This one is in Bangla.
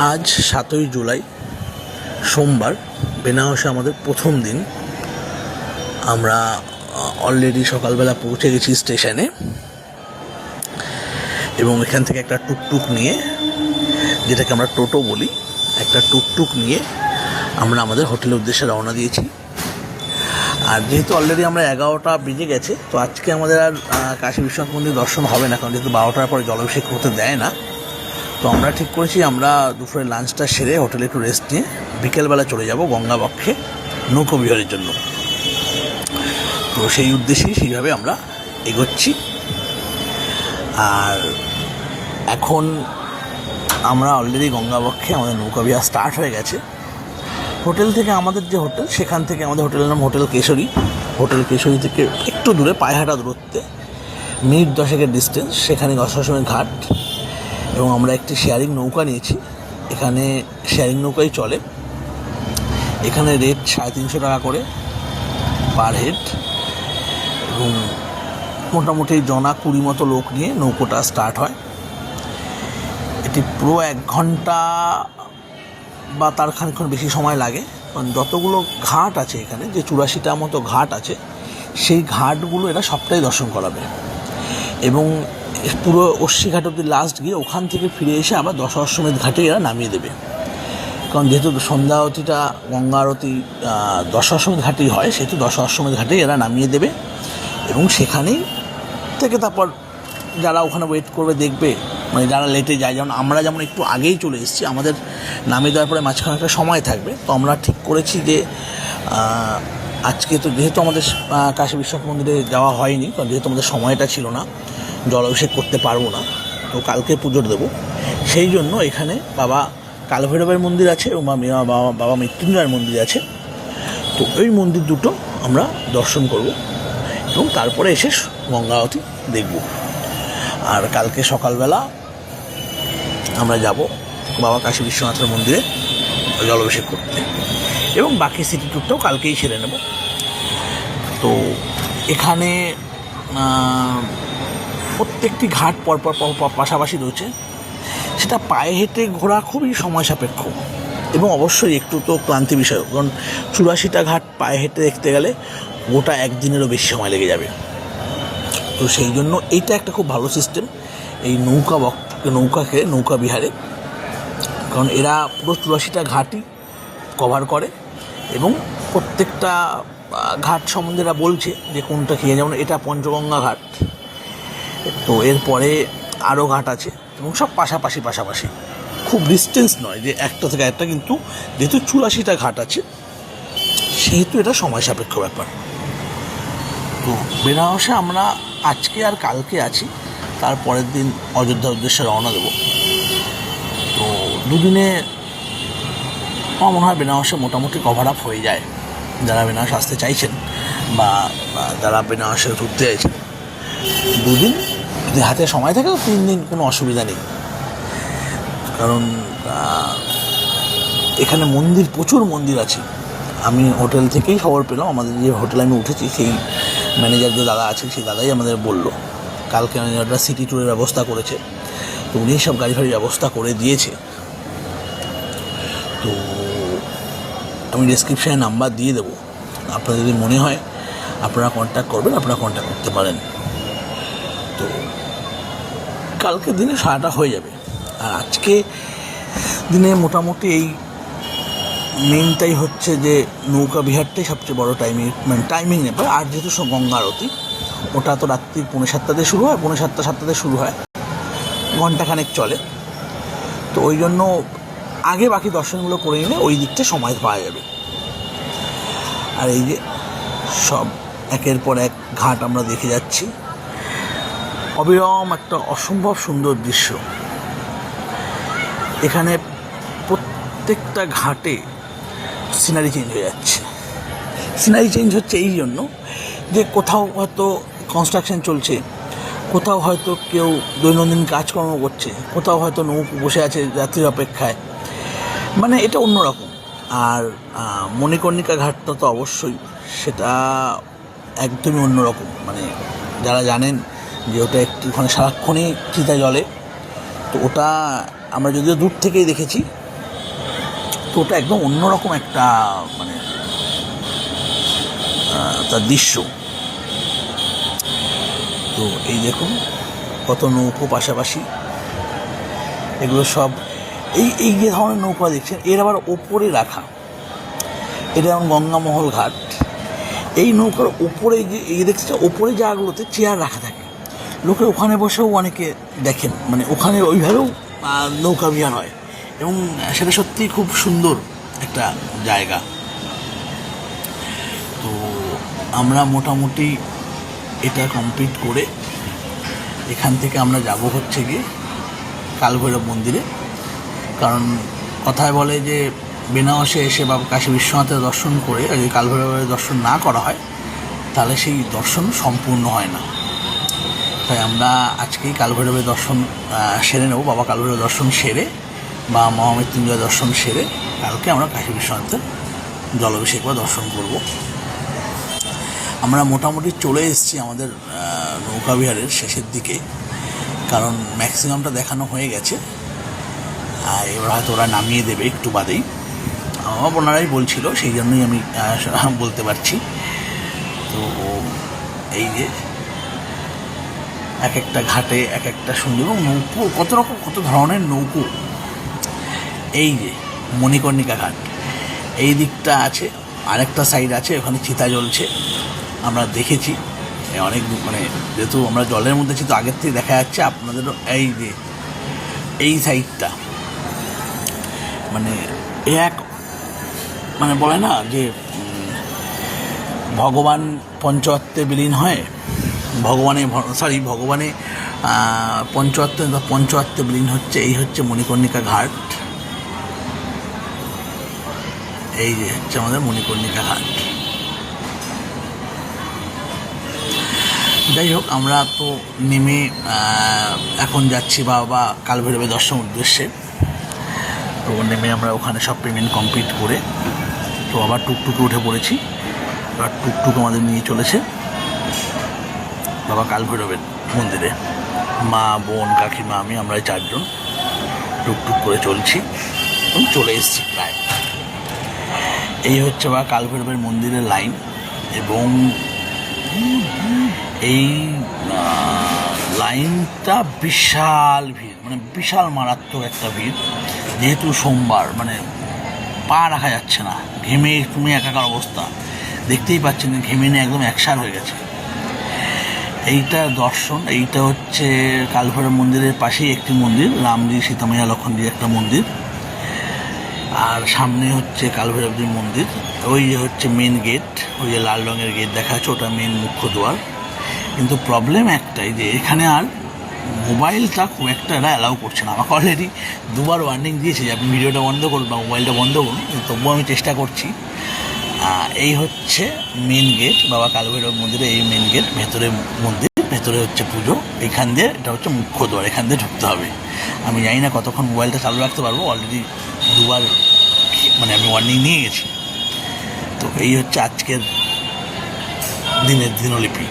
আজ 7ই জুলাই সোমবার। বেনারসে আমাদের প্রথম দিন। আমরা অলরেডি সকালবেলা পৌঁছে গেছি স্টেশনে এবং এখান থেকে একটা টুকটুক নিয়ে, যেটাকে আমরা টোটো বলি, একটা টুকটুক নিয়ে আমরা আমাদের হোটেলের উদ্দেশ্যে রওনা দিয়েছি। আর যেহেতু অলরেডি আমরা 11টা বেজে গেছে, তো আজকে আমাদের আর কাশী বিশ্বনাথ মন্দির দর্শন হবে না, কারণ যেহেতু 12টার পরে জলাভিষেক করতে দেয় না। তো আমরা ঠিক করেছি আমরা দুপুরের লাঞ্চটা সেরে হোটেলে একটু রেস্ট নিয়ে বিকেলবেলা চলে যাব গঙ্গাবক্ষে নৌকো বিহারের জন্য। তো সেই উদ্দেশ্যেই সেইভাবে আমরা এগোচ্ছি। আর এখন আমরা অলরেডি গঙ্গাবক্ষে আমাদের নৌকা বিহার স্টার্ট হয়ে গেছে। হোটেল থেকে আমাদের যে হোটেল, সেখান থেকে আমাদের হোটেলের নাম হোটেল কেশরী। হোটেল কেশরী থেকে একটু দূরে পায়হাটা দূরত্বে, মিনিট 10-এর ডিস্টেন্স, সেখানে দশাশ্রমের ঘাট। এবং আমরা একটি শেয়ারিং নৌকা নিয়েছি। এখানে শেয়ারিং নৌকাই চলে। এখানে রেট 350 টাকা করে পার হেড, এবং মোটামুটি জনা 20 মতো লোক নিয়ে নৌকোটা স্টার্ট হয়। এটি পুরো 1 ঘন্টা বা তার খানিকক্ষণ বেশি সময় লাগে, কারণ যতগুলো ঘাট আছে এখানে, যে 84টা মতো ঘাট আছে, সেই ঘাটগুলো এরা সবটাই দর্শন করাবে। এবং পুরো অশ্বী ঘাট অব্দি লাস্ট গিয়ে ওখান থেকে ফিরে এসে আবার দশাশ্বমেধ ঘাটে এরা নামিয়ে দেবে। কারণ যেহেতু সন্ধ্যা আরতিটা, গঙ্গা আরতি দশাশ্বমেধ ঘাটেই হয়, সেহেতু দশাশ্বমেধ ঘাটেই এরা নামিয়ে দেবে। এবং সেখানেই থেকে তারপর যারা ওখানে ওয়েট করবে দেখবে, মানে যারা লেটে যায়, যেমন আমরা যেমন একটু আগেই চলে এসেছি, আমাদের নামিয়ে দেওয়ার পরে মাঝখানে একটা সময় থাকবে। তো আমরা ঠিক করেছি যে আজকে তো যেহেতু আমাদের কাশী বিশ্বনাথ মন্দিরে যাওয়া হয়নি, কারণ যেহেতু আমাদের সময়টা ছিল না, জলাভিষেক করতে পারবো না, তো কালকে পুজোর দেবো। সেই জন্য এখানে বাবা কালভৈরবের মন্দির আছে এবং বাবা মৃত্যুঞ্জয়ের মন্দির আছে। তো ওই মন্দির দুটো আমরা দর্শন করব এবং তারপরে এসে গঙ্গা আরতি দেখব। আর কালকে সকালবেলা আমরা যাব বাবা কাশী বিশ্বনাথের মন্দিরে জলাভিষেক করতে, এবং বাকি সিটি ট্যুরটাও কালকেই সেরে নেব। তো এখানে প্রত্যেকটি ঘাট পরপর পাশাপাশি রয়েছে। সেটা পায়ে হেঁটে ঘোরা খুবই সময় সাপেক্ষ এবং অবশ্যই একটু তো ক্লান্তি বিষয়, কারণ 84টা ঘাট পায়ে হেঁটে দেখতে গেলে গোটা একদিনেরও বেশি সময় লেগে যাবে। তো সেই জন্য এইটা একটা খুব ভালো সিস্টেম, এই নৌকা বিহারে, কারণ এরা পুরো 84টা ঘাটই কভার করে এবং প্রত্যেকটা ঘাট সম্বন্ধে এরা বলছে যে কোনটা খেয়ে, যেমন এটা পঞ্চগঙ্গা ঘাট, তো এরপরে আরও ঘাট আছে এবং সব পাশাপাশি খুব ডিস্টেন্স নয় যে একটা থেকে একটা, কিন্তু যেহেতু 84টা ঘাট আছে সেহেতু এটা সময় সাপেক্ষ ব্যাপার। তো বেনারসে আমরা আজকে আর কালকে আছি, তারপরের দিন অযোধ্যার উদ্দেশ্যে রওনা দেব। তো দুদিনে আমার মনে হয় বেনারসে মোটামুটি কভার আপ হয়ে যায়। যারা বেনারস আসতে চাইছেন বা যারা বেনারসে ঘুরতে চাইছেন, দুদিন যদি হাতে সময় থাকে তো 3 দিন কোনো অসুবিধা নেই। কারণ এখানে প্রচুর মন্দির আছে। আমি হোটেল থেকেই খবর পেলাম, আমাদের যে হোটেলে আমি উঠেছি সেই ম্যানেজার যে দাদা আছে, সেই দাদাই আমাদের বললো কালকে ম্যানেজাররা সিটি ট্যুরের ব্যবস্থা করেছে, তো উনি সব গাড়ি ফাড়ির ব্যবস্থা করে দিয়েছে। তো আমি ডেসক্রিপশানে নাম্বার দিয়ে দেবো, আপনার যদি মনে হয় আপনারা কন্ট্যাক্ট করবেন, আপনারা কন্ট্যাক্ট করতে পারেন। তো কালকের দিনে সারাটা হয়ে যাবে। আর আজকে দিনে মোটামুটি এই মেনটাই হচ্ছে যে নৌকা বিহারটাই সবচেয়ে বড় টাইমিং নেবে। আর যেহেতু গঙ্গা আরতি ওটা তো রাত্রি 7:30 শুরু হয়, 7:30 শুরু হয়, ঘণ্টাখানেক চলে। তো ওই জন্য আগে বাকি দর্শনগুলো করে নিলে ওই দিকটা সময় পাওয়া যাবে। আর এই যে সব একের পর এক ঘাট আমরা দেখে যাচ্ছি, অবিরাম একটা অসম্ভব সুন্দর দৃশ্য। এখানে প্রত্যেকটা ঘাটে সিনারি চেঞ্জ হয়ে যাচ্ছে। সিনারি চেঞ্জ হচ্ছে এই জন্য যে কোথাও হয়তো কনস্ট্রাকশন চলছে, কোথাও হয়তো কেউ দৈনন্দিন কাজকর্ম করছে, কোথাও হয়তো নৌকো বসে আছে যাত্রীর অপেক্ষায়, মানে এটা অন্যরকম। আর মণিকর্ণিকা ঘাটটা তো অবশ্যই সেটা একদমই অন্যরকম। মানে যারা জানেন যে ওটা একটু ওখানে সারাক্ষণই চিতা জলে, তো ওটা আমরা যদিও দূর থেকেই দেখেছি, তো ওটা একদম অন্যরকম একটা মানে তার দৃশ্য। তো এই দেখুন কত নৌকো পাশাপাশি, এগুলো সব এই এই যে ধরনের নৌকা দেখছেন এর আবার ওপরে রাখা, এটা যেমন গঙ্গামহল ঘাট, এই নৌকার ওপরে যে এই দেখছে ওপরে জায়গাগুলোতে চেয়ার রাখা থাকে, লোকে ওখানে বসেও অনেকে দেখেন, মানে ওখানে ওইভাবেও নৌকা বিহার হয় এবং সেটা সত্যিই খুব সুন্দর একটা জায়গা। তো আমরা মোটামুটি এটা কমপ্লিট করে এখান থেকে আমরা যাব হচ্ছে গিয়ে কালভৈরব মন্দিরে। কারণ কথায় বলে যে বেনারসে এসে বা কাশী বিশ্বনাথের দর্শন করে যদি কালভৈরবের দর্শন না করা হয় তাহলে সেই দর্শন সম্পূর্ণ হয় না। তাই আমরা আজকেই কালভৈরবের দর্শন সেরে নেব, বাবা কালভৈরব দর্শন সেরে বা মহামৃত্যুঞ্জয় দর্শন সেরে কালকে আমরা কাশী বিশ্বনাথের জলাভিষেক বা দর্শন করব। আমরা মোটামুটি চলে এসেছি আমাদের নৌকাবিহারের শেষের দিকে, কারণ ম্যাক্সিমামটা দেখানো হয়ে গেছে। এবার হয়তো ওরা নামিয়ে দেবে একটু বাদেই, ওনারাই বলছিল, সেই জন্যই আমি বলতে পারছি। তো এই যে এক একটা ঘাটে এক একটা সুন্দর এবং নৌকো, কত রকম কত ধরনের নৌকো। এই যে মণিকর্ণিকা ঘাট এই দিকটা আছে, আরেকটা সাইড আছে, ওখানে চিতা জ্বলছে, আমরা দেখেছি অনেক, মানে যেহেতু আমরা জলের মধ্যে আছি তো আগের থেকে দেখা যাচ্ছে আপনাদেরও। এই যে এই সাইডটা মানে এক মানে বলে না যে ভগবান পঞ্চতত্ত্বে বিলীন হয়, ভগবানে পঞ্চতত্ত্বে বিলীন হচ্ছে। এই হচ্ছে মণিকর্ণিকা ঘাট, এই যে হচ্ছে আমাদের মণিকর্ণিকা ঘাট। যাই হোক, আমরা তো নেমে এখন যাচ্ছি বাবা কালভৈরবের দর্শন উদ্দেশ্যে। তো নেমে আমরা ওখানে সব পেমেন্ট কমপ্লিট করে তো আবার টুকটুকে উঠে পড়েছি। আর টুকটুক আমাদের নিয়ে চলেছে বাবা কালভৈরবের মন্দিরে। মা, বোন, কাকিমা, আমরা 4 জন টুকটুক করে চলছি এবং চলে এসেছি প্রায়। এই হচ্ছে বাবা কালভৈরবের মন্দিরের লাইন এবং এই লাইনটা বিশাল ভিড়, মানে বিশাল মারাত্মক একটা ভিড়। যেহেতু সোমবার, মানে পা রাখা যাচ্ছে না, ঘেমে তুমি একাকার অবস্থা, দেখতেই পাচ্ছেন ঘেমে নিয়ে একদম একসার হয়ে গেছে। এইটা দর্শন, এইটা হচ্ছে কালভৈরব মন্দিরের পাশেই একটি মন্দির, রামজি, সীতামাইয়া, লক্ষণজির একটা মন্দির, আর সামনে হচ্ছে কালভৈরবজির মন্দির। ওই যে হচ্ছে মেন গেট, ওই যে লাল রঙের গেট দেখা যাচ্ছে, ওটা মেন মুখ্য দ্বার। কিন্তু প্রবলেম একটাই যে এখানে আর মোবাইলটা খুব একটা এরা অ্যালাউ করছে না। আমাকে অলরেডি 2বার ওয়ার্নিং দিয়েছে যে আপনি ভিডিওটা বন্ধ করুন বা মোবাইলটা বন্ধ করুন, তবুও আমি চেষ্টা করছি। এই হচ্ছে মেন গেট বাবা কালভৈরব মন্দিরে, এই মেন গেট, ভেতরে মন্দির, ভেতরে হচ্ছে পুজো। এখান দিয়ে, এটা হচ্ছে মুখ্য দ্বার, এখান দিয়ে ঢুকতে হবে। আমি জানি না কতক্ষণ মোবাইলটা চালু রাখতে পারবো, অলরেডি 2বার মানে আমি ওয়ার্নিং নিয়ে গেছি। তো এই হচ্ছে আজকের দিনের দিনলিপি।